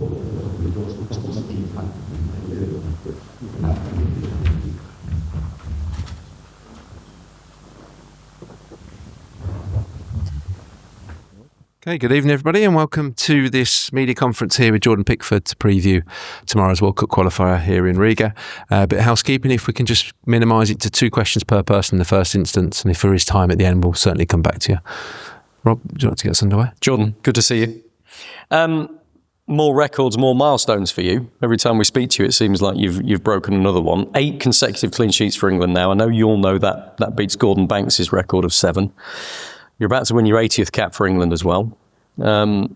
Okay, good evening everybody and welcome to this media conference here with Jordan Pickford to preview tomorrow's World Cup qualifier here in Riga. A bit of housekeeping, if we can just minimise it to 2 questions per person in the first instance, and if there is time at the end we'll certainly come back to you. Rob, would you like to get us underway? Jordan, good to see you. More records, more milestones for you. Every time we speak to you, it seems like you've broken another one. 8 consecutive clean sheets for England now. I know you all know that beats Gordon Banks' record of 7. You're about to win your 80th cap for England as well. I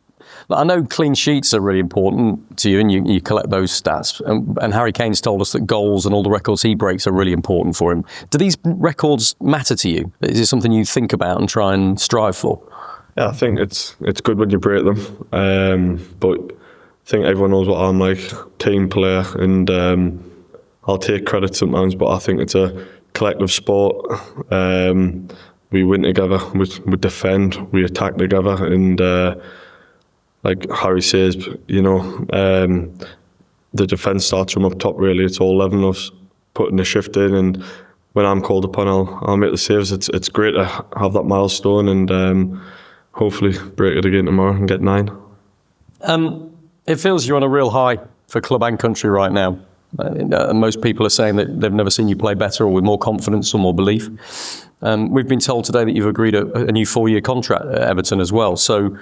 know clean sheets are really important to you, and you collect those stats. And Harry Kane's told us that goals and all the records he breaks are really important for him. Do these records matter to you? Is it something you think about and try and strive for? Yeah, I think it's good when you break them. But I think everyone knows what I'm like, team player, and I'll take credit sometimes, but I think it's a collective sport. We win together, we defend, we attack together, and like Harry says, the defence starts from up top really. It's all 11 of us putting the shift in, and when I'm called upon I'll make the saves. It's great to have that milestone, and hopefully break it again tomorrow and get 9. It feels you're on a real high for club and country right now. Most people are saying that they've never seen you play better or with more confidence or more belief. We've been told today that you've agreed a new 4-year contract at Everton as well. So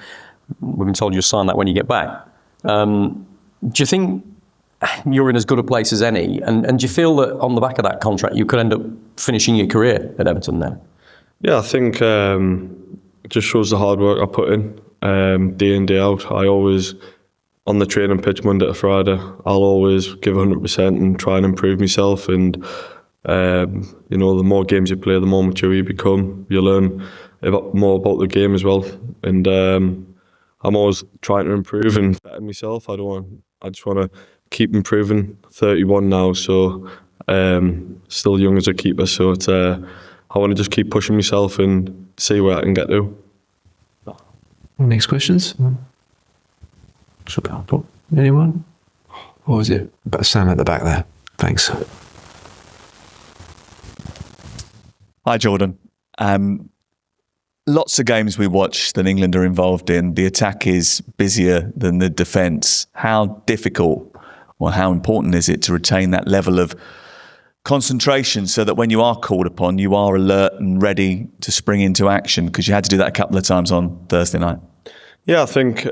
we've been told you'll sign that when you get back. Do you think you're in as good a place as any? And do you feel that on the back of that contract you could end up finishing your career at Everton now? Yeah, I think it just shows the hard work I put in day in, day out. I always, on the training pitch Monday to Friday, I'll always give 100% and try and improve myself. And the more games you play, the more mature you become. You learn more about the game as well. And I'm always trying to improve and better myself. I just want to keep improving. 31 now, so still young as a keeper. So it's I want to just keep pushing myself and see where I can get to. Next questions? Anyone? What was it? Sam at the back there. Thanks. Hi, Jordan. Lots of games we watch that England are involved in, the attack is busier than the defence. How difficult or how important is it to retain that level of concentration so that when you are called upon, you are alert and ready to spring into action? Because you had to do that a couple of times on Thursday night. Yeah, I think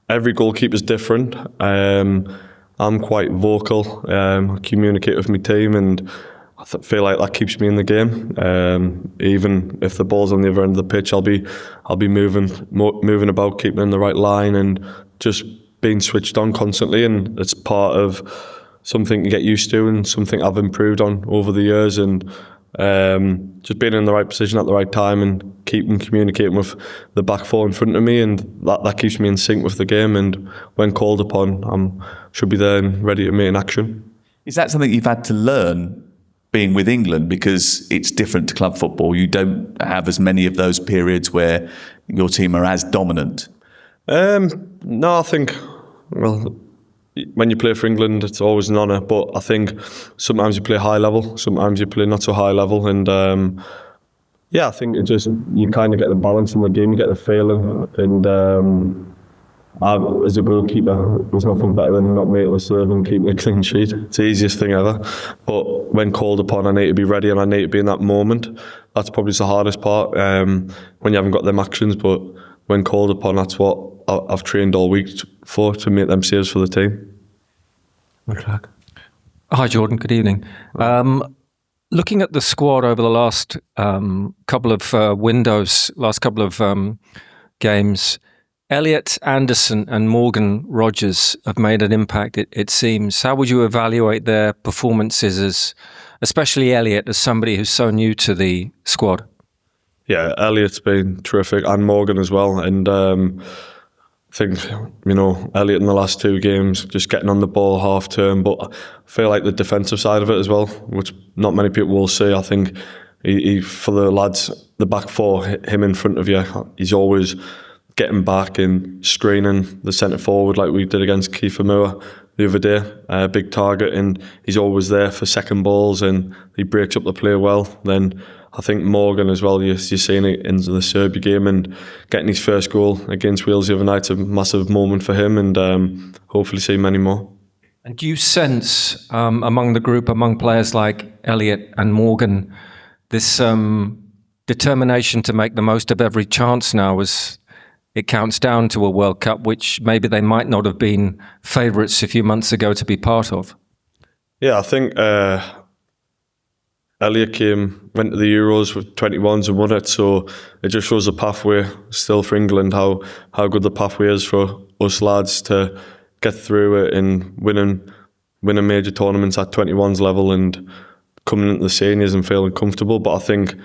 every goalkeeper's different. I'm quite vocal. I communicate with my team, and I feel like that keeps me in the game. Even if the ball's on the other end of the pitch, I'll be moving about, keeping in the right line, and just being switched on constantly. And it's part of something to get used to, and something I've improved on over the years. And just being in the right position at the right time, and keeping communicating with the back four in front of me, and that keeps me in sync with the game. And when called upon, should be there and ready to make an action. Is that something you've had to learn being with England, because it's different to club football? You don't have as many of those periods where your team are as dominant. No, I think, when you play for England, it's always an honour, but I think sometimes you play high level, sometimes you play not so high level, and I think it just, you kind of get the balance in the game, you get the feeling, and as a goalkeeper, there's nothing better than not making a serve and keeping a clean sheet. It's the easiest thing ever. But when called upon, I need to be ready, and I need to be in that moment. That's probably the hardest part, when you haven't got them actions. But when called upon, that's what I've trained all week for, to make them saves for the team. Hi, Jordan. Good evening. Looking at the squad over the last couple of windows, last couple of games, Elliot, Anderson and Morgan Rogers have made an impact, it seems. How would you evaluate their performances, especially Elliot, as somebody who's so new to the squad? Yeah, Elliot's been terrific, and Morgan as well. And I think, Elliot in the last 2 games, just getting on the ball half term, but I feel like the defensive side of it as well, which not many people will see. I think he for the lads, the back four, him in front of you, he's always getting back and screening the centre forward like we did against Kiefer Moore the other day. A big target, and he's always there for second balls, and he breaks up the play well. Then I think Morgan as well, you're seeing it in the Serbia game, and getting his first goal against Wales the other night's a massive moment for him, and hopefully see many more. And do you sense among the group, among players like Elliot and Morgan, this determination to make the most of every chance now as it counts down to a World Cup, which maybe they might not have been favourites a few months ago to be part of? Yeah, I think Elliot went to the Euros with 21s and won it, so it just shows the pathway still for England, how good the pathway is for us lads to get through it and winning major tournaments at 21s level and coming into the seniors and feeling comfortable. But I think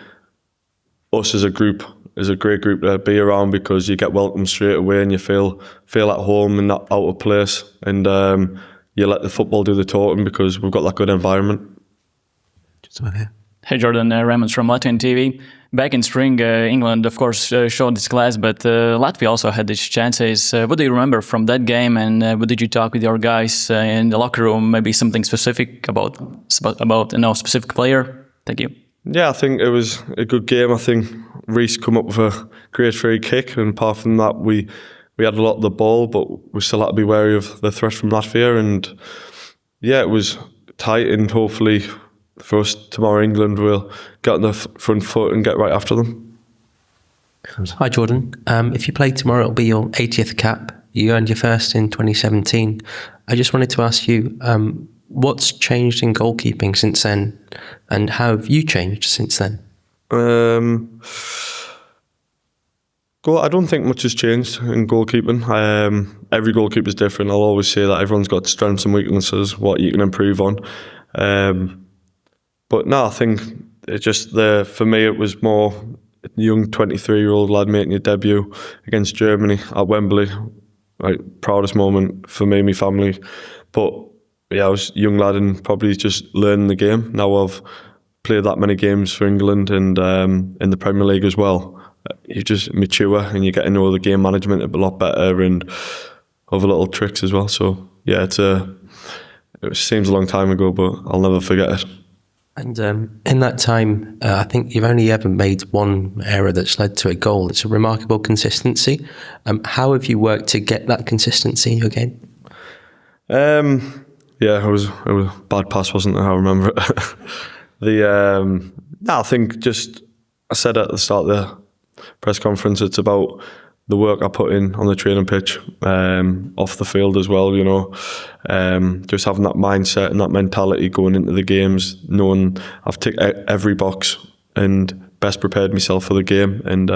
us as a group is a great group to be around, because you get welcomed straight away and you feel at home and not out of place, and you let the football do the talking because we've got that good environment. Just over here. Hey Jordan, Raymond from Latvian TV. Back in spring, England of course showed its class, but Latvia also had its chances. What do you remember from that game, and what did you talk with your guys in the locker room? Maybe something specific about specific player? Thank you. Yeah, I think it was a good game. I think Reece come up with a great free kick, and apart from that, we had a lot of the ball, but we still had to be wary of the threat from Latvia. And yeah, it was tight, and hopefully for us tomorrow, England will get on the front foot and get right after them. Hi Jordan. If you play tomorrow, it'll be your 80th cap. You earned your first in 2017. I just wanted to ask you, what's changed in goalkeeping since then, and how have you changed since then? I don't think much has changed in goalkeeping. Every goalkeeper is different. I'll always say that everyone's got strengths and weaknesses, what you can improve on. But no, I think it just for me it was more a young 23-year-old lad making your debut against Germany at Wembley. Like, proudest moment for me and my family. But yeah, I was a young lad and probably just learning the game. Now I've played that many games for England and in the Premier League as well. You just mature and you get to know the game management a lot better and other little tricks as well. So yeah, it seems a long time ago, but I'll never forget it. And in that time, I think you've only ever made one error that's led to a goal. It's a remarkable consistency. How have you worked to get that consistency in your game? Yeah, it was a bad pass, wasn't it? I remember it. I think I said at the start of the press conference, it's about the work I put in on the training pitch, off the field as well, just having that mindset and that mentality going into the games, knowing I've ticked every box and best prepared myself for the game, and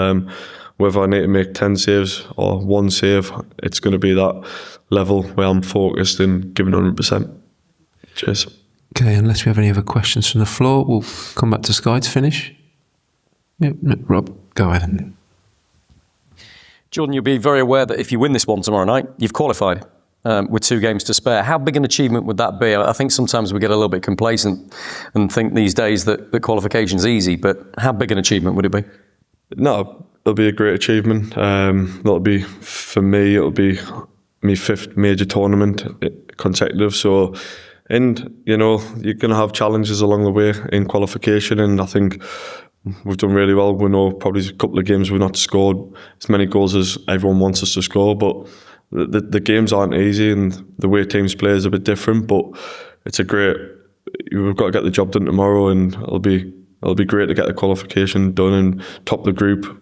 whether I need to make 10 saves or one save, it's going to be that level where I'm focused and giving 100%. Cheers. Okay, unless we have any other questions from the floor, we'll come back to Sky to finish. Yeah, Rob, go ahead. Jordan, you'll be very aware that if you win this one tomorrow night, you've qualified with 2 games to spare. How big an achievement would that be? I think sometimes we get a little bit complacent and think these days that qualification's easy, but how big an achievement would it be? No, it'll be a great achievement. It'll be, for me, it'll be my 5th major tournament consecutive. So, and, you're going to have challenges along the way in qualification, and I think we've done really well. We know probably a couple of games we've not scored as many goals as everyone wants us to score, but the games aren't easy and the way teams play is a bit different, but we've got to get the job done tomorrow, and it'll be great to get the qualification done and top the group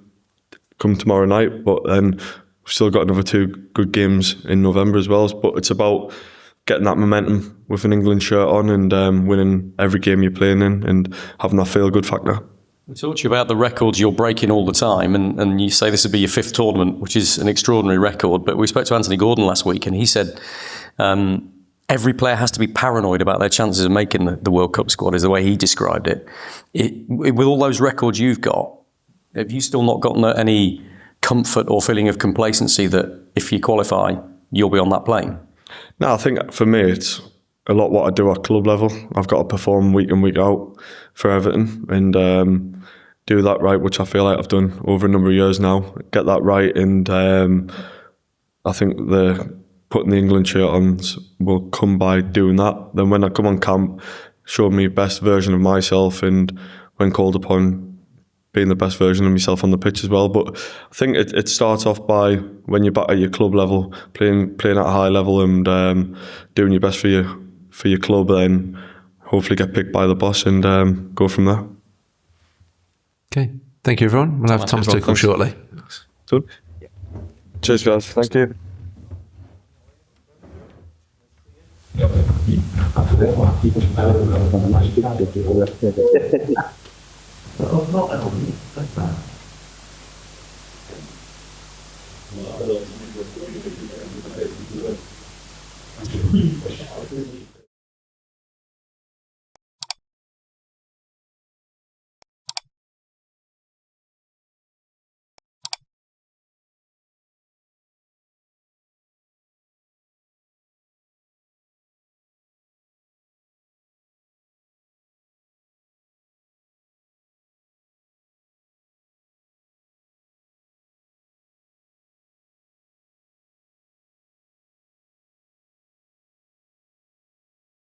come tomorrow night. But then we've still got another 2 good games in November as well. But it's about getting that momentum with an England shirt on and winning every game you're playing in and having that feel-good factor. We talked to you about the records you're breaking all the time, and you say this would be your 5th tournament, which is an extraordinary record. But we spoke to Anthony Gordon last week, and he said every player has to be paranoid about their chances of making the World Cup squad, is the way he described it. With all those records you've got, have you still not gotten any comfort or feeling of complacency that if you qualify, you'll be on that plane? No, I think for me it's a lot what I do at club level. I've got to perform week in, week out for Everton and do that right, which I feel like I've done over a number of years now. Get that right, and I think putting the England shirt on will come by doing that. Then when I come on camp, show me best version of myself, and when called upon, being the best version of myself on the pitch as well. But I think it starts off by when you're back at your club level, playing at a high level, and doing your best for your club, then hopefully get picked by the boss and go from there. Okay, thank you everyone. We'll have Tom's Tuchel shortly. Good. Cheers guys, thank you.